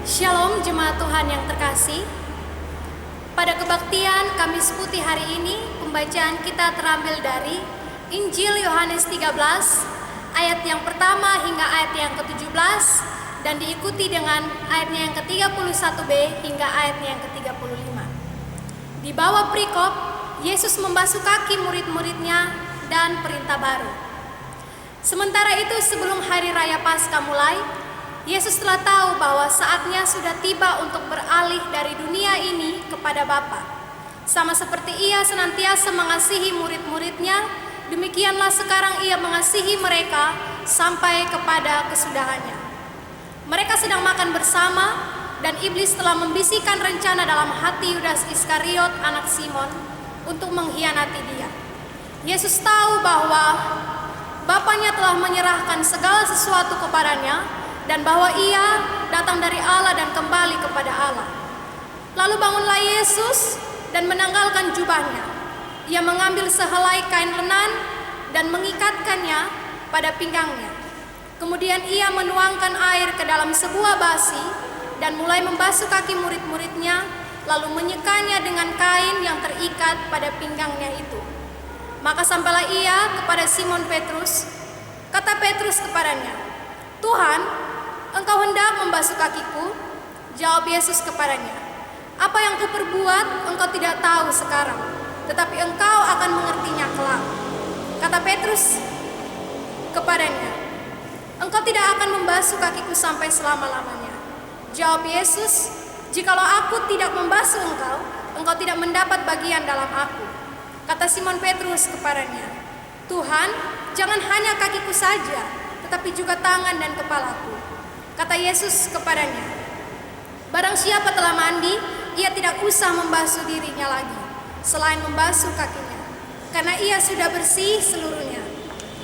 Shalom jemaat Tuhan yang terkasih. Pada kebaktian Kamis Putih hari ini, pembacaan kita terambil dari Injil Yohanes 13 ayat yang pertama hingga ayat yang ke-17 dan diikuti dengan ayatnya yang ke-31b hingga ayatnya yang ke-35. Di bawah perikop, Yesus membasuh kaki murid-muridnya dan perintah baru. Sementara itu sebelum hari raya Paskah mulai, Yesus telah tahu bahwa saatnya sudah tiba untuk beralih dari dunia ini kepada Bapa. Sama seperti Ia senantiasa mengasihi murid-muridnya, demikianlah sekarang Ia mengasihi mereka sampai kepada kesudahannya. Mereka sedang makan bersama dan iblis telah membisikkan rencana dalam hati Yudas Iskariot anak Simon untuk mengkhianati Dia. Yesus tahu bahwa Bapanya telah menyerahkan segala sesuatu kepadanya dan bahwa Ia datang dari Allah dan kembali kepada Allah. Lalu bangunlah Yesus dan menanggalkan jubahnya. Ia mengambil sehelai kain lenan dan mengikatkannya pada pinggangnya. Kemudian Ia menuangkan air ke dalam sebuah basi dan mulai membasuh kaki murid-muridnya, lalu menyekanya dengan kain yang terikat pada pinggangnya itu. Maka sampailah Ia kepada Simon Petrus. Kata Petrus kepadanya, "Tuhan, Engkau hendak membasuh kakiku?" Jawab Yesus kepadanya, "Apa yang kuperbuat engkau tidak tahu sekarang, tetapi engkau akan mengertinya kelak." Kata Petrus kepadanya, "Engkau tidak akan membasuh kakiku sampai selama-lamanya." Jawab Yesus, "Jikalau aku tidak membasuh engkau, engkau tidak mendapat bagian dalam aku." Kata Simon Petrus kepadanya, "Tuhan, jangan hanya kakiku saja, tetapi juga tangan dan kepalaku." Kata Yesus kepadanya, "Barang siapa telah mandi, ia tidak usah membasuh dirinya lagi, selain membasuh kakinya, karena ia sudah bersih seluruhnya.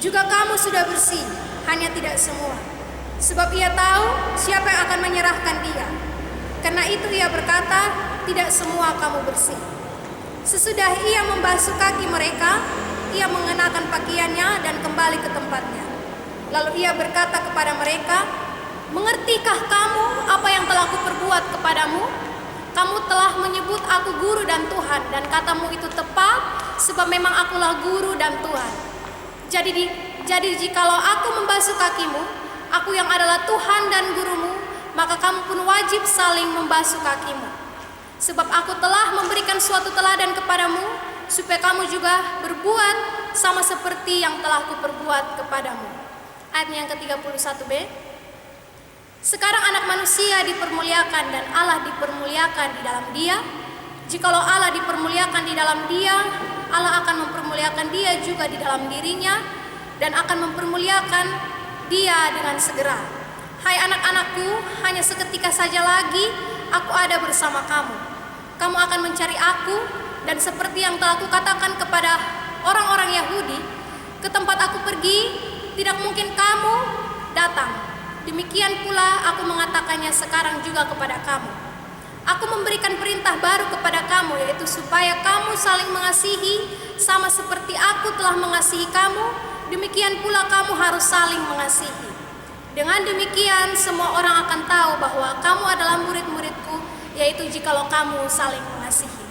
Juga kamu sudah bersih, hanya tidak semua. Sebab ia tahu siapa yang akan menyerahkan dia. Karena itu ia berkata, tidak semua kamu bersih." Sesudah ia membasuh kaki mereka, ia mengenakan pakaiannya dan kembali ke tempatnya. Lalu ia berkata kepada mereka, "Mengertikah kamu apa yang telah kuperbuat kepadamu? Kamu telah menyebut aku guru dan Tuhan, dan katamu itu tepat, sebab memang akulah guru dan Tuhan. Jadi jikalau aku membasuh kakimu, aku yang adalah Tuhan dan gurumu, maka kamu pun wajib saling membasuh kakimu. Sebab aku telah memberikan suatu teladan kepadamu, supaya kamu juga berbuat sama seperti yang telah kuperbuat kepadamu." Ayat yang ke-31b. Sekarang anak manusia dipermuliakan dan Allah dipermuliakan di dalam Dia. Jikalau Allah dipermuliakan di dalam Dia, Allah akan mempermuliakan Dia juga di dalam dirinya dan akan mempermuliakan Dia dengan segera. Hai anak-anakku, hanya seketika saja lagi aku ada bersama kamu. Kamu akan mencari aku, dan seperti yang telah kukatakan kepada orang-orang Yahudi, ke tempat aku pergi, tidak mungkin kamu datang. Demikian pula aku mengatakannya sekarang juga kepada kamu. Aku memberikan perintah baru kepada kamu, yaitu supaya kamu saling mengasihi, sama seperti aku telah mengasihi kamu, demikian pula kamu harus saling mengasihi. Dengan demikian semua orang akan tahu bahwa kamu adalah murid-muridku, yaitu jikalau kamu saling mengasihi.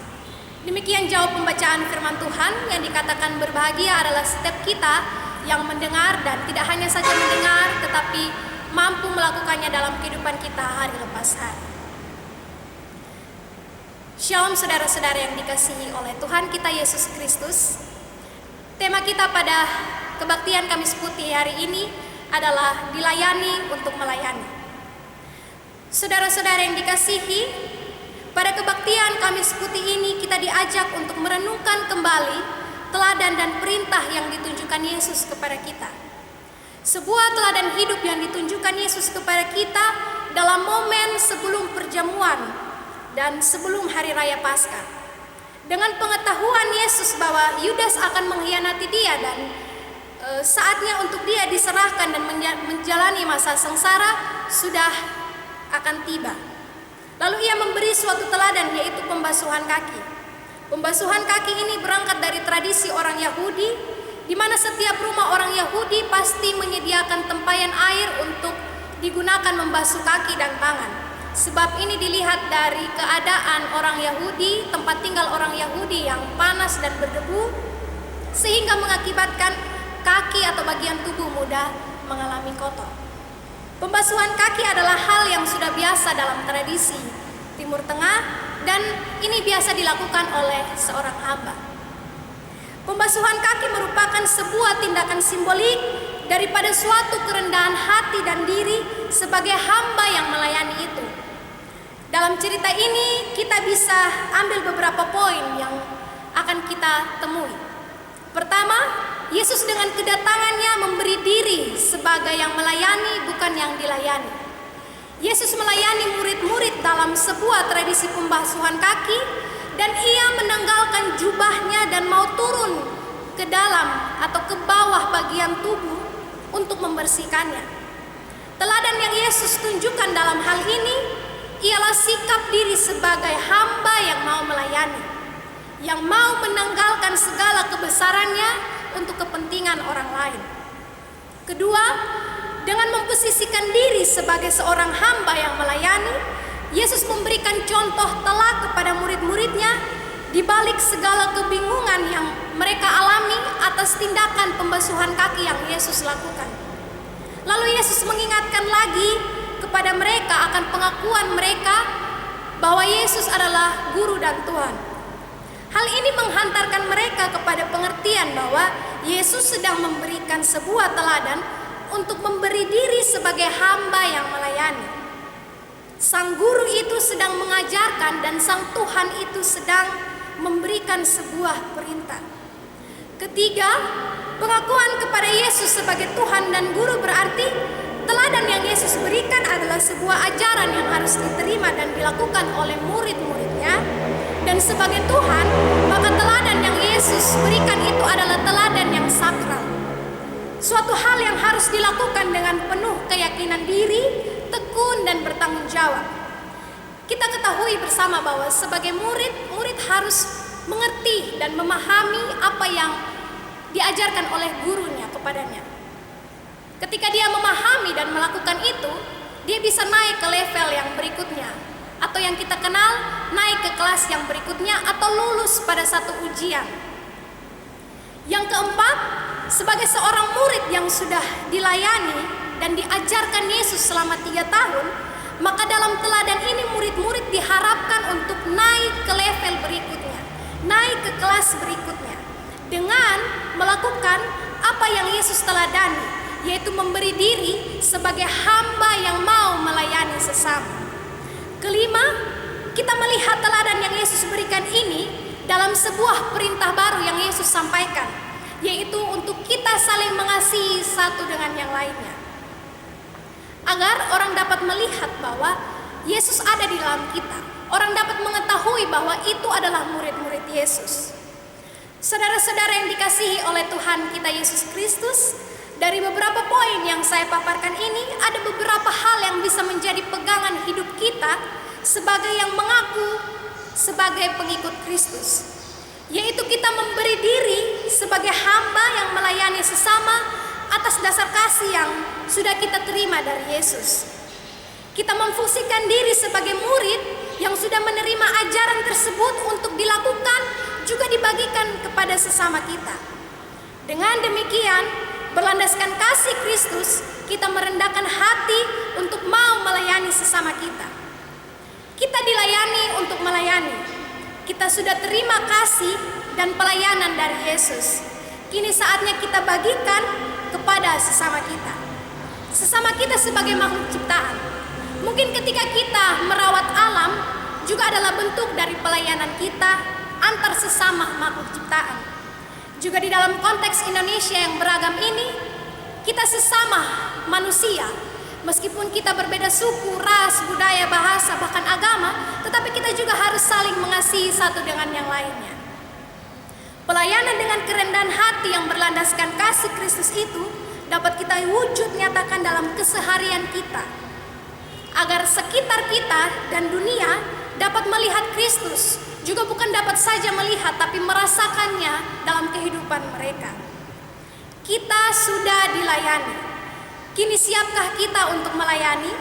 Demikian jawab pembacaan firman Tuhan, yang dikatakan berbahagia adalah setiap kita yang mendengar dan tidak hanya saja mendengar, tetapi mampu melakukannya dalam kehidupan kita hari lepas hari. Shalom saudara-saudara yang dikasihi oleh Tuhan kita Yesus Kristus. Tema kita pada kebaktian Kamis Putih hari ini adalah dilayani untuk melayani. Saudara-saudara yang dikasihi, pada kebaktian Kamis Putih ini kita diajak untuk merenungkan kembali teladan dan perintah yang ditunjukkan Yesus kepada kita. Sebuah teladan hidup yang ditunjukkan Yesus kepada kita dalam momen sebelum perjamuan dan sebelum hari raya Paskah. Dengan pengetahuan Yesus bahwa Yudas akan mengkhianati Dia dan saatnya untuk Dia diserahkan dan menjalani masa sengsara sudah akan tiba. Lalu Ia memberi suatu teladan, yaitu pembasuhan kaki. Pembasuhan kaki ini berangkat dari tradisi orang Yahudi, di mana setiap rumah orang Yahudi pasti menyediakan tempayan air untuk digunakan membasuh kaki dan tangan. sebab ini dilihat dari keadaan orang Yahudi, tempat tinggal orang Yahudi yang panas dan berdebu, sehingga mengakibatkan kaki atau bagian tubuh mudah mengalami kotor. Pembasuhan kaki adalah hal yang sudah biasa dalam tradisi Timur Tengah, dan ini biasa dilakukan oleh seorang hamba. Pembasuhan kaki merupakan sebuah tindakan simbolik daripada suatu kerendahan hati dan diri sebagai hamba yang melayani itu. Dalam cerita ini kita bisa ambil beberapa poin yang akan kita temui. Pertama, Yesus dengan kedatangannya memberi diri sebagai yang melayani, bukan yang dilayani. Yesus melayani murid-murid dalam sebuah tradisi pembasuhan kaki, dan ia menanggalkan jubahnya dan mau turun ke dalam atau ke bawah bagian tubuh untuk membersihkannya. Teladan yang Yesus tunjukkan dalam hal ini ialah sikap diri sebagai hamba yang mau melayani, yang mau menanggalkan segala kebesarannya untuk kepentingan orang lain. Kedua, dengan memposisikan diri sebagai seorang hamba yang melayani, Yesus memberikan contoh telak kepada murid-muridnya di balik segala kebingungan yang mereka alami atas tindakan pembasuhan kaki yang Yesus lakukan. Lalu Yesus mengingatkan lagi kepada mereka akan pengakuan mereka bahwa Yesus adalah Guru dan Tuhan. Hal ini menghantarkan mereka kepada pengertian bahwa Yesus sedang memberikan sebuah teladan untuk memberi diri sebagai hamba yang melayani. Sang Guru itu sedang mengajarkan dan Sang Tuhan itu sedang memberikan sebuah perintah. Ketiga, pengakuan kepada Yesus sebagai Tuhan dan Guru berarti teladan yang Yesus berikan adalah sebuah ajaran yang harus diterima dan dilakukan oleh murid-muridnya. Dan sebagai Tuhan, maka teladan yang Yesus berikan itu adalah teladan yang sakral. Suatu hal yang harus dilakukan dengan penuh keyakinan diri, tekun dan bertanggung jawab. Kita ketahui bersama bahwa sebagai murid harus mengerti dan memahami apa yang diajarkan oleh gurunya kepadanya. Ketika dia memahami dan melakukan itu, dia bisa naik ke level yang berikutnya, atau yang kita kenal naik ke kelas yang berikutnya, atau lulus pada satu ujian. Yang keempat, sebagai seorang murid yang sudah dilayani dan diajarkan Yesus selama 3 tahun, maka dalam teladan ini murid-murid diharapkan untuk naik ke level berikutnya, naik ke kelas berikutnya, dengan melakukan apa yang Yesus teladani, yaitu memberi diri sebagai hamba yang mau melayani sesama. Kelima, kita melihat teladan yang Yesus berikan ini dalam sebuah perintah baru yang Yesus sampaikan, yaitu untuk kita saling mengasihi satu dengan yang lainnya, agar orang dapat melihat bahwa Yesus ada di dalam kita. Orang dapat mengetahui bahwa itu adalah murid-murid Yesus. Saudara-saudara yang dikasihi oleh Tuhan kita Yesus Kristus, dari beberapa poin yang saya paparkan ini, ada beberapa hal yang bisa menjadi pegangan hidup kita sebagai yang mengaku sebagai pengikut Kristus, yaitu kita memberi diri sebagai hamba yang melayani sesama atas dasar kasih yang sudah kita terima dari Yesus. Kita memfungsikan diri sebagai murid yang sudah menerima ajaran tersebut untuk dilakukan juga dibagikan kepada sesama kita. Dengan demikian, berlandaskan kasih Kristus, kita merendahkan hati untuk mau melayani sesama kita. Kita dilayani untuk melayani. Kita sudah terima kasih dan pelayanan dari Yesus. Kini saatnya kita bagikan kepada sesama kita. Sesama kita sebagai makhluk ciptaan. Mungkin ketika kita merawat alam juga adalah bentuk dari pelayanan kita antar sesama makhluk ciptaan. Juga di dalam konteks Indonesia yang beragam ini, kita sesama manusia, meskipun kita berbeda suku, ras, budaya, bahasa, bahkan agama, tetapi kita juga harus saling mengasihi satu dengan yang lainnya. Pelayanan dengan kerendahan hati yang berlandaskan kasih Kristus itu dapat kita wujud nyatakan dalam keseharian kita, agar sekitar kita dan dunia dapat melihat Kristus, juga bukan dapat saja melihat tapi merasakannya dalam kehidupan mereka. Kita sudah dilayani. Kini siapkah kita untuk melayani?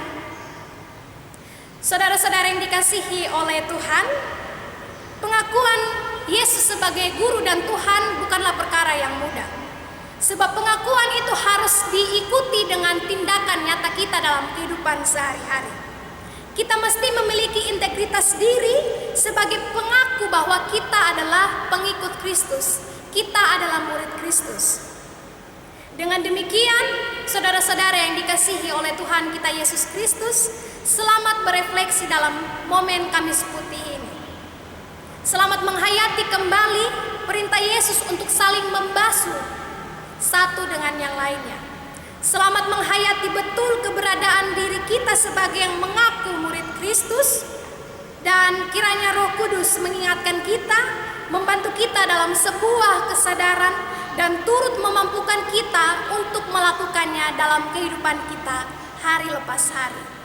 Saudara-saudara yang dikasihi oleh Tuhan, pengakuan Yesus sebagai guru dan Tuhan bukanlah perkara yang mudah. Sebab pengakuan itu harus diikuti dengan tindakan nyata kita dalam kehidupan sehari-hari. Kita mesti memiliki integritas diri sebagai pengaku bahwa kita adalah pengikut Kristus. Kita adalah murid Kristus. Dengan demikian, saudara-saudara yang dikasihi oleh Tuhan kita Yesus Kristus, selamat berefleksi dalam momen Kamis Putih ini. Selamat menghayati kembali perintah Yesus untuk saling membasuh satu dengan yang lainnya. Selamat menghayati betul keberadaan diri kita sebagai yang mengaku murid Kristus, dan kiranya Roh Kudus mengingatkan kita, membantu kita dalam sebuah kesadaran dan turut memampukan kita untuk melakukannya dalam kehidupan kita hari lepas hari.